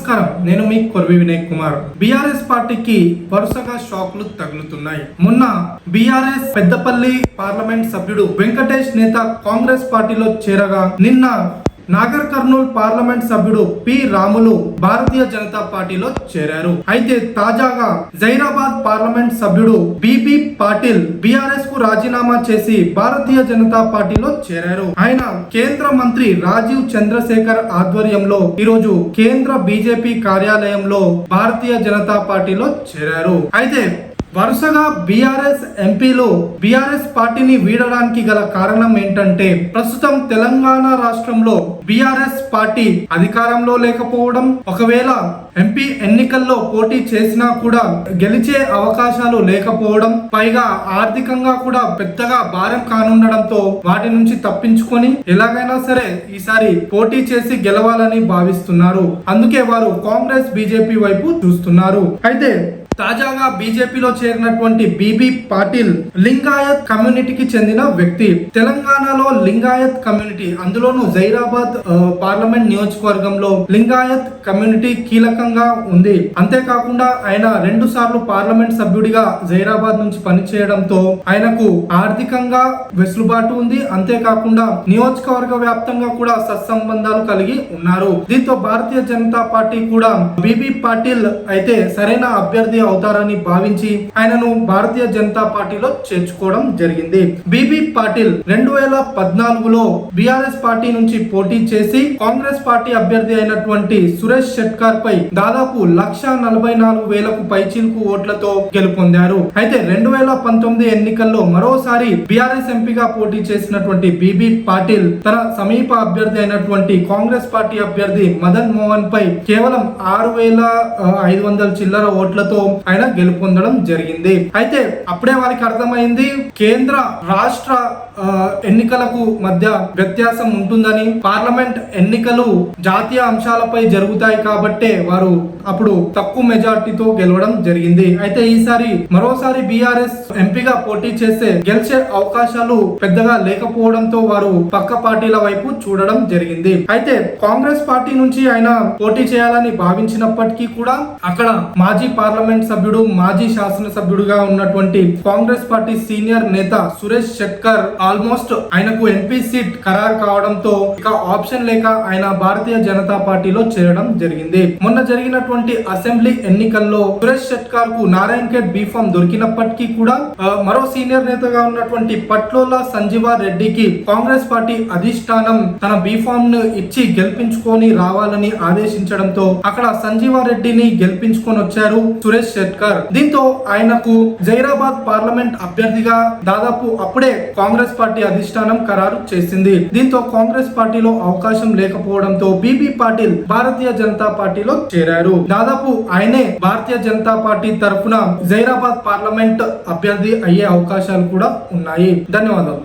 నమస్కారం, నేను మీ కొర్వి వినయ్ కుమార్. బీఆర్ఎస్ పార్టీకి వరుసగా షాక్లు తగులుతున్నాయి. మొన్న బీఆర్ఎస్ పెద్దపల్లి పార్లమెంట్ సభ్యుడు వెంకటేష్ నేత కాంగ్రెస్ పార్టీలో చేరగా, నిన్న నాగర్ కర్నూల్ పార్లమెంట్ సభ్యుడు పి రాములు భారతీయ జనతా పార్టీలో చేరారు. అయితే తాజాగా జైరాబాద్ పార్లమెంట్ సభ్యుడు బిబి పాటిల్ బీఆర్ఎస్ కు రాజీనామా చేసి భారతీయ జనతా పార్టీలో చేరారు. ఆయన కేంద్ర మంత్రి రాజీవ్ చంద్రశేఖర్ ఆధ్వర్యంలో ఈరోజు కేంద్ర బీజేపీ కార్యాలయంలో భారతీయ జనతా పార్టీలో చేరారు. అయితే వరుసగా బీఆర్ఎస్ ఎంపీలు బీఆర్ఎస్ పార్టీని వీడడానికి గల కారణం ఏంటంటే, ప్రస్తుతం తెలంగాణ రాష్ట్రంలో బీఆర్ఎస్ పార్టీ అధికారంలో లేకపోవడం, ఒకవేళ ఎంపీ ఎన్నికల్లో పోటీ చేసినా కూడా గెలిచే అవకాశాలు లేకపోవడం, పైగా ఆర్థికంగా కూడా పెద్దగా భారం కానుండడంతో వాటి నుంచి తప్పించుకొని ఎలాగైనా సరే ఈసారి పోటీ చేసి గెలవాలని భావిస్తున్నారు. అందుకే వారు కాంగ్రెస్ బీజేపీ వైపు చూస్తున్నారు. అయితే తాజాగా బీజేపీలో చేరినటువంటి బిబి పాటిల్ లింగాయత్ కమ్యూనిటీకి చెందిన వ్యక్తి. తెలంగాణలో లింగాయత్ కమ్యూనిటీ, అందులోనూ జైరాబాద్ పార్లమెంట్ నియోజకవర్గంలో లింగాయత్ కమ్యూనిటీ కీలకంగా ఉంది. అంతేకాకుండా ఆయన 2 సార్లు పార్లమెంట్ సభ్యుడిగా జైరాబాద్ నుంచి పనిచేయడంతో ఆయనకు ఆర్థికంగా వెసులుబాటు ఉంది. అంతేకాకుండా నియోజకవర్గ వ్యాప్తంగా కూడా సత్సంబంధాలు కలిగి ఉన్నారు. దీంతో భారతీయ జనతా పార్టీ కూడా బిబి పాటిల్ అయితే సరైన అభ్యర్థి అవుతారని భావించి ఆయనను భారతీయ జనతా పార్టీలో చేర్చుకోవడం జరిగింది. బిబి పాటిల్ 2014లో బీఆర్ఎస్ పార్టీ నుంచి పోటీ చేసి కాంగ్రెస్ పార్టీ అభ్యర్థి అయినటువంటి సురేష్ షెట్కర్ పై దాదాపు 1,44,000కు పైచిలుకు ఓట్లతో గెలుపొందారు. అయితే 2019 ఎన్నికల్లో మరోసారి బీఆర్ఎస్ ఎంపీగా పోటీ చేసినటువంటి బిబి పాటిల్ తన సమీప అభ్యర్థి అయినటువంటి కాంగ్రెస్ పార్టీ అభ్యర్థి మదన్ మోహన్ పై కేవలం 6,500 చిల్లర ఓట్లతో ఆయన గెలుపొందడం జరిగింది. అయితే అప్పుడే వారికి అర్థమైంది, కేంద్ర రాష్ట్ర ఎన్నికలకు మధ్య వ్యత్యాసం ఉంటుందని, పార్లమెంట్ ఎన్నికలు జాతీయ అంశాలపై జరుగుతాయి కాబట్టే వారు అప్పుడు తక్కువ మెజార్టీతో గెలవడం జరిగింది. అయితే ఈసారి మరోసారి బీఆర్ఎస్ ఎంపీగా పోటీ చేసే గెలిచే అవకాశాలు పెద్దగా లేకపోవడంతో వారు పక్క పార్టీల వైపు చూడడం జరిగింది. అయితే కాంగ్రెస్ పార్టీ నుంచి ఆయన పోటీ చేయాలని భావించినప్పటికీ కూడా అక్కడ మాజీ పార్లమెంట్ సభ్యుడు, మాజీ శాసనసభ్యుడుగా ఉన్నటువంటి కాంగ్రెస్ పార్టీ సీనియర్ నేత సురేష్ షెట్కర్ ఆల్మోస్ట్ ఆయనకు ఎంపీ సీట్ ఖరారు కావడంతో ఇక ఆప్షన్ లేక ఆయన భారతీయ జనతా పార్టీలో చేరడం జరిగింది. మొన్న జరిగినటువంటి అసెంబ్లీ ఎన్నికల్లో సురేష్ షెట్కర్ కు నారాయణ్ ఖేడ్ బీఫామ్ దొరికినప్పటికీ కూడా మరో సీనియర్ నేతగా ఉన్నటువంటి పట్లోల సంజీవ రెడ్డికి కాంగ్రెస్ పార్టీ అధిష్టానం తన బీఫామ్ ను ఇచ్చి గెలిపించుకొని రావాలని ఆదేశించడంతో అక్కడ సంజీవ రెడ్డిని గెలిపించుకొని వచ్చారు సురేష్ షెట్కర్. దీంతో ఆయనకు జైరాబాద్ పార్లమెంట్ అభ్యర్థిగా దాదాపు అప్పుడే కాంగ్రెస్ పార్టీ అధిష్టానం ఖరారు చేసింది. దీంతో కాంగ్రెస్ పార్టీలో అవకాశం లేకపోవడంతో బిబి పాటిల్ భారతీయ జనతా పార్టీలో చేరారు. దాదాపు ఆయనే భారతీయ జనతా పార్టీ తరఫున జైరాబాద్ పార్లమెంట్ అభ్యర్థి అయ్యే అవకాశాలు కూడా ఉన్నాయి. ధన్యవాదాలు.